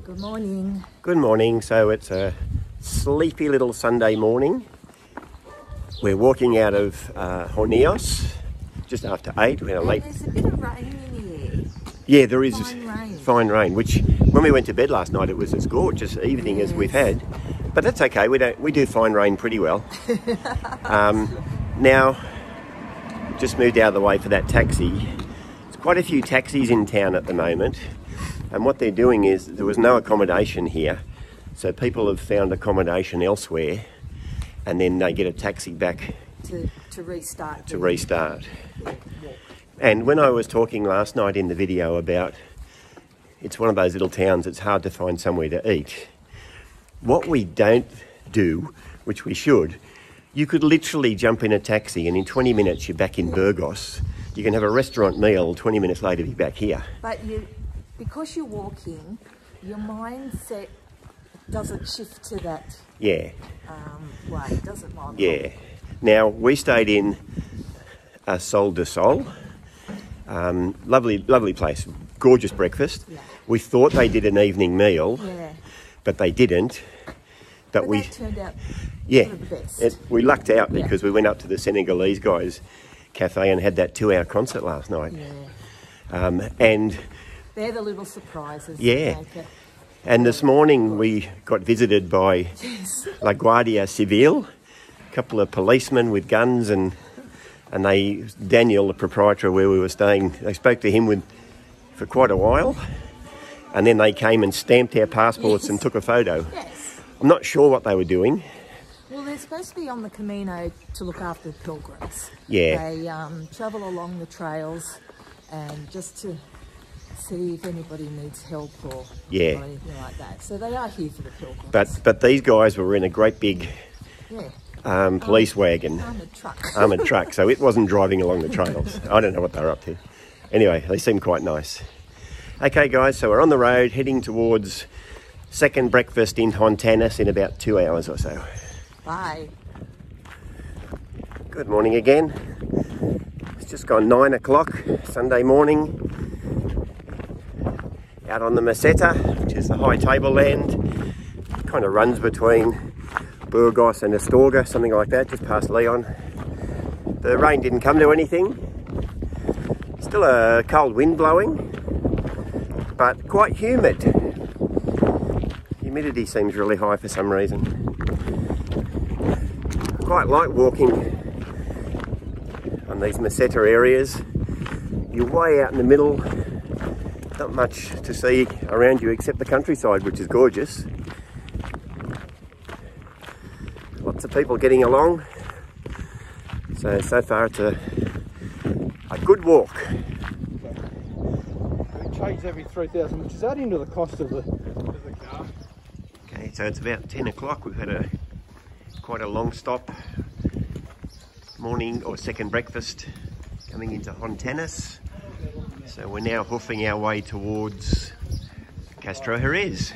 Good morning. Good morning. So it's a sleepy little Sunday morning. We're walking out of Hornios just after 8. We had a late... There's a bit of rain in here. Yeah, there is Fine rain. Which when we went to bed last night, it was as gorgeous evening as we've had. But that's okay. We do find rain pretty well. Now, just moved out of the way for that taxi. There's quite a few taxis in town at the moment. And what they're doing is there was no accommodation here. So people have found accommodation elsewhere and then they get a taxi back to restart. To restart. And when I was talking last night in the video about it's one of those little towns, it's hard to find somewhere to eat. What we don't do, which we should, you could literally jump in a taxi and in 20 minutes you're back in Burgos. You can have a restaurant meal, 20 minutes later be back here. But because you're walking, your mindset doesn't shift to that way, does it, Michael? Yeah. Now, we stayed in Sol de Sol. Lovely place. Gorgeous breakfast. Yeah. We thought they did an evening meal, but they didn't. But that turned out one of the best. We lucked out because we went up to the Senegalese guys' cafe and had that 2-hour concert last night. Yeah. And they're the little surprises. Yeah. And this morning we got visited by La Guardia Civil, a couple of policemen with guns, and Daniel, the proprietor where we were staying, they spoke to him for quite a while, and then they came and stamped our passports and took a photo. Yes. I'm not sure what they were doing. Well, they're supposed to be on the Camino to look after the pilgrims. Yeah. They travel along the trails and just to see if anybody needs help or anything like that. So they are here for the pilgrims. But these guys were in a great big police wagon. Armoured truck. So it wasn't driving along the trails. I don't know what they were up to. Anyway, they seemed quite nice. Okay, guys, so we're on the road heading towards second breakfast in Hontanas in about 2 hours or so. Bye. Good morning again. It's just gone 9 o'clock Sunday morning. Out on the meseta, which is the high tableland. Kind of runs between Burgos and Astorga, something like that, just past Leon. The rain didn't come to anything. Still a cold wind blowing, but quite humid. Humidity seems really high for some reason. I quite like walking on these meseta areas. You're way out in the middle. Not much to see around you except the countryside, which is gorgeous. Lots of people getting along. So far it's a good walk. We change every 3,000, which is adding to the cost of the car. Okay, so it's about 10 o'clock. We've had quite a long stop. Morning or second breakfast coming into Hontanas. So we're now hoofing our way towards CASTROJERIZ.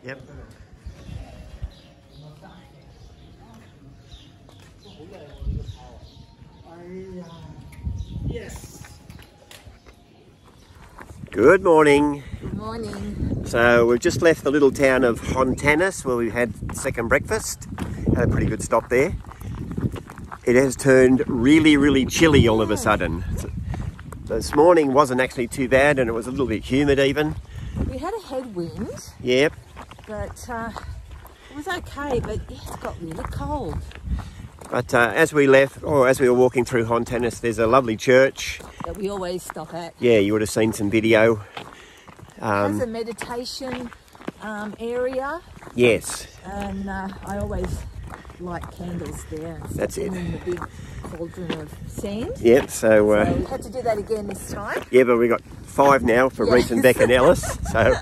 Yep. Yes. Good morning. Good morning. So we've just left the little town of Hontanis where we had second breakfast. Had a pretty good stop there. It has turned really, really chilly all of a sudden. This morning wasn't actually too bad, and it was a little bit humid even. We had a headwind. Yep. But it was okay, but yeah, it got really cold. But as we left, or as we were walking through Hontanis, there's a lovely church. That we always stop at. Yeah, you would have seen some video. There's a meditation area. Yes. And I always light candles there. And that's it. In the big cauldron of sand. Yep, so we had to do that again this time. Yeah, but we got 5 now for Reese and Beck and Ellis, so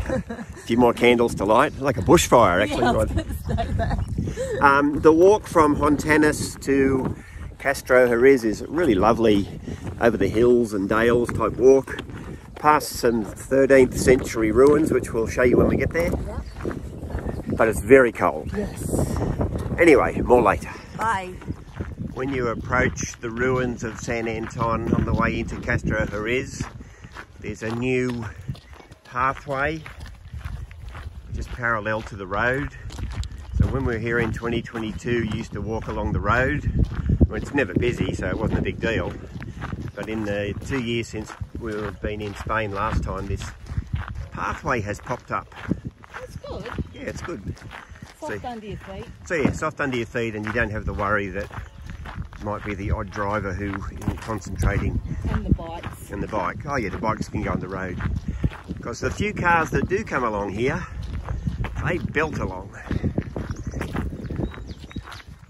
a few more candles to light, like a bushfire actually. Yeah, I was going to say that. The walk from Hontanis to CASTROJERIZ is really lovely, over the hills and dales type walk, past some 13th century ruins, which we'll show you when we get there. Yeah. But it's very cold. Yes. Anyway, more later. Bye. When you approach the ruins of San Anton on the way into CASTROJERIZ, there's a new pathway just parallel to the road. So when we were here in 2022, you used to walk along the road. Well, it's never busy, so it wasn't a big deal. But in the 2 years since we've been in Spain last time, this pathway has popped up. That's good. Yeah, it's good. Soft under your feet. So yeah, soft under your feet, and you don't have the worry that might be the odd driver who is concentrating. And the bikes. And the bike. Oh yeah, the bikes can go on the road. Because the few cars that do come along here, they belt along.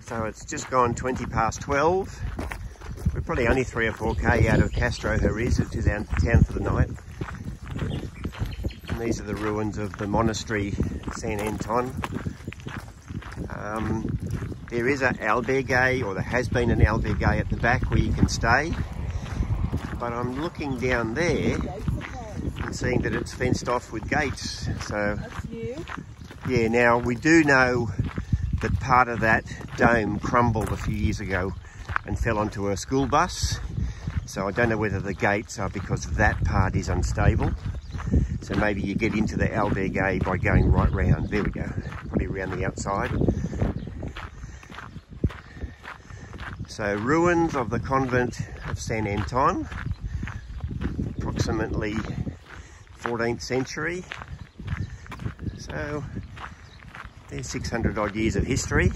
So it's just gone 20 past 12. We're probably only 3 or 4k out of CASTROJERIZ, which is our town for the night. And these are the ruins of the monastery San Anton. There is an albergue, or there has been an albergue at the back where you can stay. But I'm looking down there and seeing that it's fenced off with gates. So that's new. Yeah, now we do know that part of that dome crumbled a few years ago and fell onto a school bus. So I don't know whether the gates are because that part is unstable. So maybe you get into the albergue by going right round. There we go, probably around the outside. So ruins of the convent of San Anton, approximately 14th century. So there's 600 odd years of history.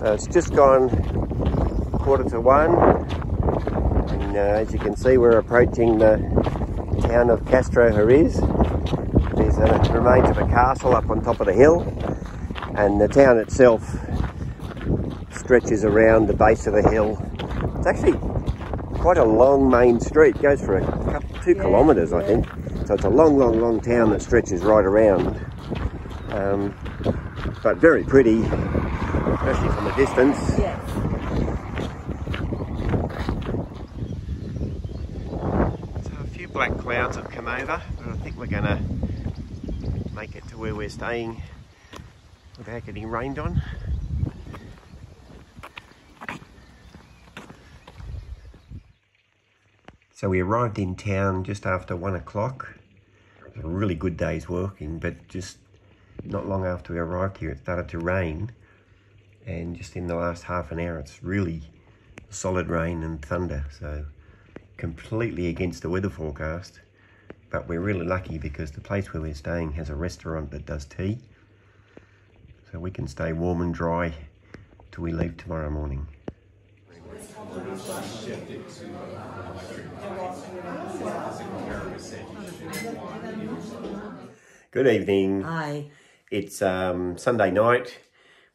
So it's just gone 1:45, and as you can see, we're approaching the town of CASTROJERIZ. There's the remains of a castle up on top of the hill, and the town itself stretches around the base of the hill. It's actually quite a long main street, it goes for a 2 kilometres, I think. So it's a long town that stretches right around, but very pretty, especially from a distance. Yes. So a few black clouds have come over, but I think we're going to make it to where we're staying without getting rained on. So we arrived in town just after 1 o'clock. It was a really good day's working, but just not long after we arrived here, it started to rain. And just in the last half an hour, it's really solid rain and thunder. So completely against the weather forecast. But we're really lucky because the place where we're staying has a restaurant that does tea. So we can stay warm and dry till we leave tomorrow morning. Good evening. Hi. It's Sunday night.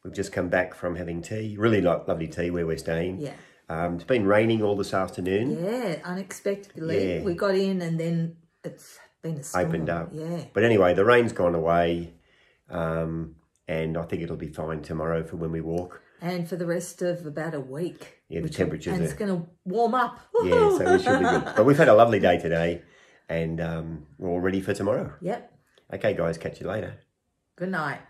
We've just come back from having tea. Really lovely tea where we're staying. Yeah. It's been raining all this afternoon. Yeah, unexpectedly. Yeah. We got in and then it's been a storm. Opened up. Yeah. But anyway, the rain's gone away, and I think it'll be fine tomorrow for when we walk. And for the rest of about a week. Yeah, the temperatures and it's going to warm up. Yeah, so we should be good. But we've had a lovely day today, and we're all ready for tomorrow. Yep. Okay, guys, catch you later. Good night.